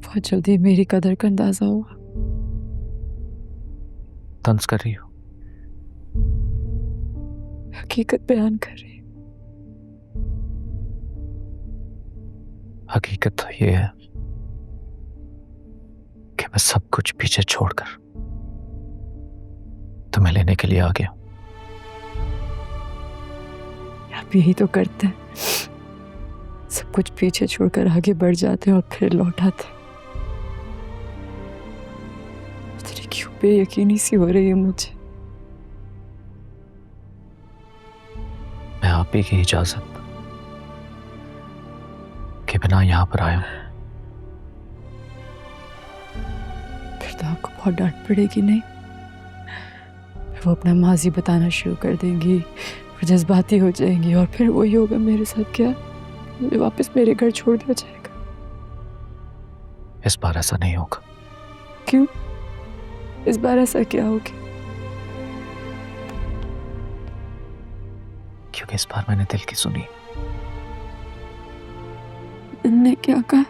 बहुत जल्दी मेरी कदर का अंदाजा हुआ। तंज कर रही हो? हकीकत बयान कर रही। हकीकत तो ये है कि मैं सब कुछ पीछे छोड़कर तुम्हें लेने के लिए आ गया। आप यही तो करते हैं, सब कुछ पीछे छोड़कर आगे बढ़ जाते हैं और फिर लौट आते हैं। पता नहीं क्यों बेयकीनी सी हो रही है मुझे। मैं आप ही की इजाजत के बिना यहां पर आया हूं। फिर तो आपको बहुत डांट पड़ेगी नहीं? फिर वो अपना माजी बताना शुरू कर देंगी, फिर जज्बाती हो जाएंगी और फिर वही होगा मेरे साथ। क्या मुझे वापस मेरे घर छोड़ दिया जाएगा? इस बार ऐसा नहीं होगा। क्यों? इस बार ऐसा क्या हो गया? क्योंकि इस बार मैंने दिल की सुनी। ने क्या कहा?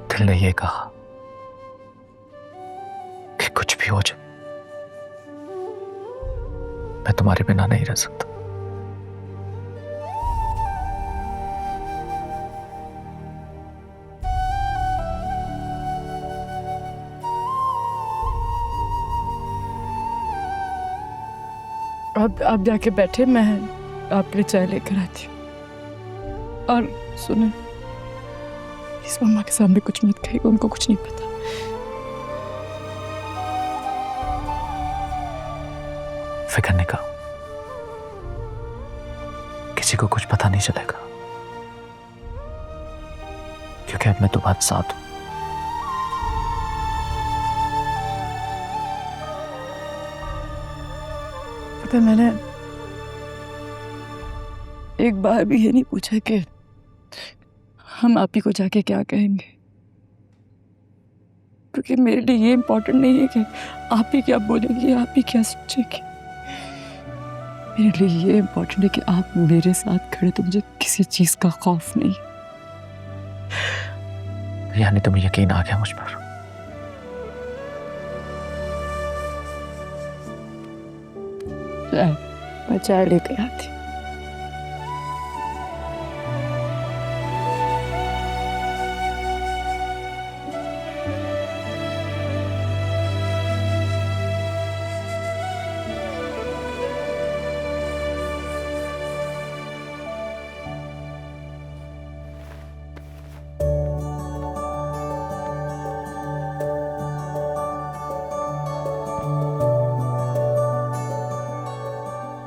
दिल ने ये कहा कि कुछ भी हो जाए मैं तुम्हारे बिना नहीं रह सकता। आप जाके बैठे, मैं आपके लिए चाय लेकर आती हूँ। और सुने, इस मम्मा के सामने कुछ मत कहिएगा, उनको कुछ नहीं पता। फिक्र नहीं करो, किसी को कुछ पता नहीं चलेगा, क्योंकि अब मैं तुम्हारे साथ हूं। पता, मैंने एक बार भी ये नहीं पूछा कि हम आप ही को जाके क्या कहेंगे, क्योंकि मेरे लिए ये इम्पोर्टेंट नहीं है कि आप ही क्या बोलेंगे, आप ही क्या सोचेंगे। मेरे लिए ये इम्पोर्टेंट है कि आप मेरे साथ खड़े, तो मुझे किसी चीज का खौफ नहीं। यानी तुम्हें यकीन आ गया मुझ पर? मैं चाय लेकर आती हूँ।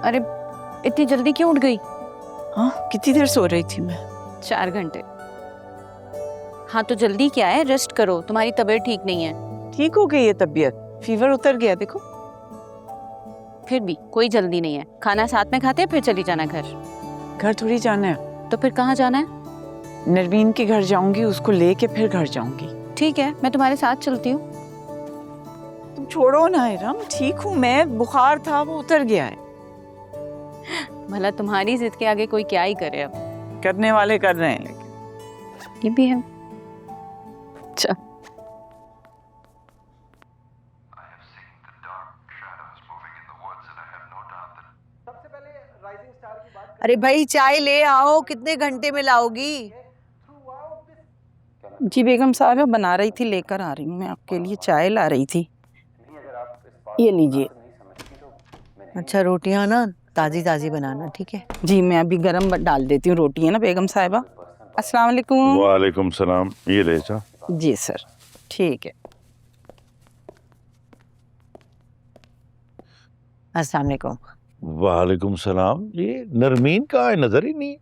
अरे इतनी जल्दी क्यों उठ गई? हाँ, कितनी देर सो रही थी मैं? 4 घंटे। हाँ तो जल्दी क्या है, रेस्ट करो, तुम्हारी तबीयत ठीक नहीं है। ठीक हो गई है तबीयत, फीवर उतर गया देखो। फिर भी कोई जल्दी नहीं है, खाना साथ में खाते हैं फिर चली जाना घर। घर थोड़ी जाना है। तो फिर कहाँ जाना है? नरवीन के घर जाऊंगी, उसको लेके फिर घर जाऊंगी। ठीक है, मैं तुम्हारे साथ चलती हूँ। तुम छोड़ो ना इरम, ठीक हूँ मैं, बुखार था वो उतर गया है। भला तुम्हारी जिद के आगे कोई क्या ही करे अब। करने वाले कर रहे हैं लेकिन। ये भी है। अच्छा अरे भाई चाय ले आओ, कितने घंटे में लाओगी? जी बेगम साहब बना रही थी, लेकर आ रही हूँ, मैं आपके लिए चाय ला रही थी। ये लीजिए। अच्छा रोटियां ना ताजी ताजी बनाना, ठीक है? जी मैं अभी गरम डाल देती हूँ रोटी, है ना बेगम साहिबा। अस्सलाम वालेकुम। वालेकुम सलाम। ये ले जा। जी सर, ठीक है। अस्सलाम वालेकुम। वालेकुम सलाम। ये नरमीन कहाँ है, नजर ही नहीं।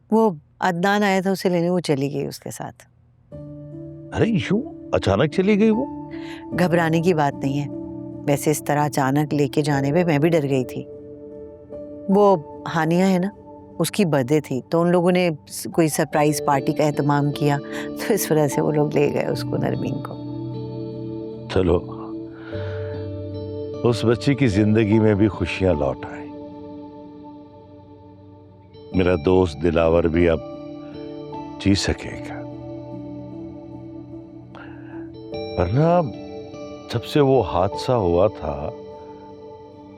वो अदनान आया था उसे लेने, वो चली गई उसके साथ। अरे यूं अचानक चली गई वो? घबराने की बात नहीं है, वैसे इस तरह अचानक लेके जाने पे मैं भी डर गई थी। वो हानिया है ना, उसकी बर्थडे थी तो उन लोगों ने कोई सरप्राइज पार्टी का एहतमाम किया, तो इस वजह से वो लोग ले गए उसको, नरमीन को। चलो उस बच्ची की जिंदगी में भी खुशियां लौट आई। मेरा दोस्त दिलावर भी अब जी सकेगा, वरना जब से वो हादसा हुआ था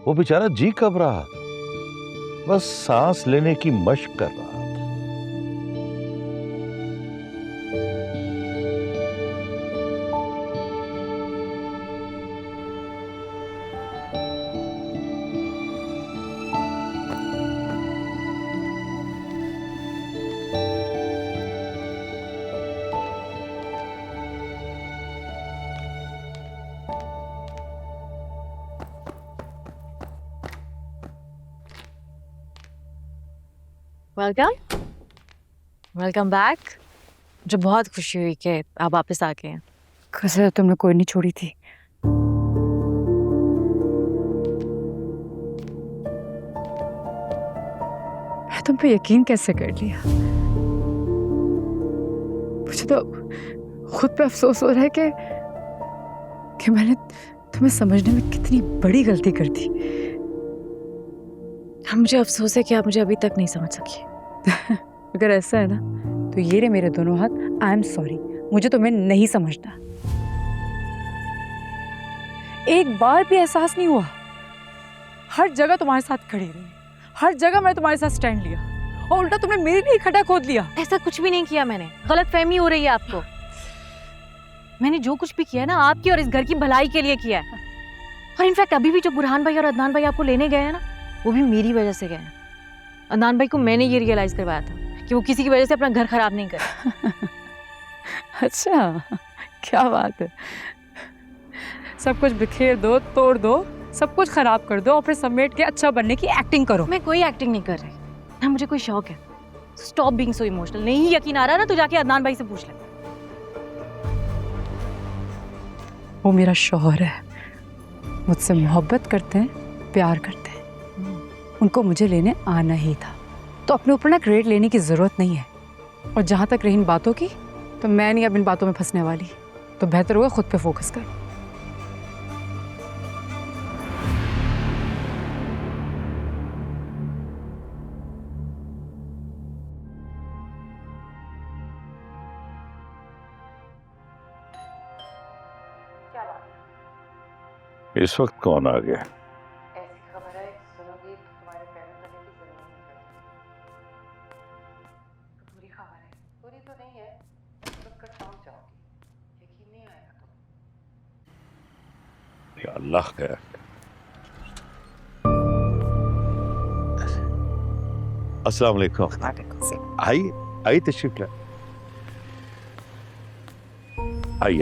वो बेचारा जी कब रहा था, बस सांस लेने की मशक कर रहा था। Welcome back. मुझे बहुत खुशी हुई कि आप वापस आ गए हैं। कसर तुमने कोई नहीं छोड़ी थी। मैं तुम पे यकीन कैसे कर लिया? मुझे तो खुद पे अफसोस हो रहा है कि मैंने तुम्हें समझने में कितनी बड़ी गलती कर दी। हाँ, मुझे अफसोस है कि आप मुझे अभी तक नहीं समझ सकी। अगर ऐसा है ना तो ये रहे मेरे दोनों हाथ। आई एम सॉरी, मुझे तुम्हें नहीं समझना। एक बार भी एहसास नहीं हुआ। हर जगह तुम्हारे साथ खड़ी रही, हर जगह मैं तुम्हारे साथ स्टैंड लिया, और उल्टा तुमने मेरे लिए खड्डा खोद लिया। ऐसा कुछ भी नहीं किया मैंने। गलत फहमी हो रही है आपको। मैंने जो कुछ भी किया है ना, आपकी और इस घर की भलाई के लिए किया है। और इनफैक्ट अभी भी जो बुरहान भाई और अदनान भाई आपको लेने गए हैं ना, वो भी मेरी वजह से गए हैं। अदनान भाई को मैंने ये रियलाइज करवाया था कि वो किसी की वजह से अपना घर खराब नहीं करे। अच्छा, क्या बात है। सब कुछ बिखेर दो, तोड़ दो, सब कुछ खराब कर दो और फिर समेट के अच्छा बनने की एक्टिंग करो। मैं कोई एक्टिंग नहीं कर रही ना, मुझे कोई शौक है। Stop being so emotional. नहीं यकीन आ रहा ना तो जाके अदनान भाई से पूछ ले। वो मेरा शौहर है, मुझसे मोहब्बत करते हैं, प्यार करते हैं। उनको मुझे लेने आना ही था, तो अपने ऊपर ना क्रेडिट लेने की जरूरत नहीं है। और जहां तक रही इन बातों की, तो मैं नहीं अब इन बातों में फंसने वाली। तो बेहतर होगा खुद पे फोकस कर। इस वक्त कौन आ गया? ऐसी खबर है, सुनोगी तो तुम्हारे पैरों तले की जमीन निकल जाएगी। बुरी खबर है। बुरी तो नहीं है, कर समझ जाओगी। यकीन नहीं आएगा तुम्हें। या अल्लाह खैर। अस्सलाम वालेकुम। आई तशरीफ ला। आई।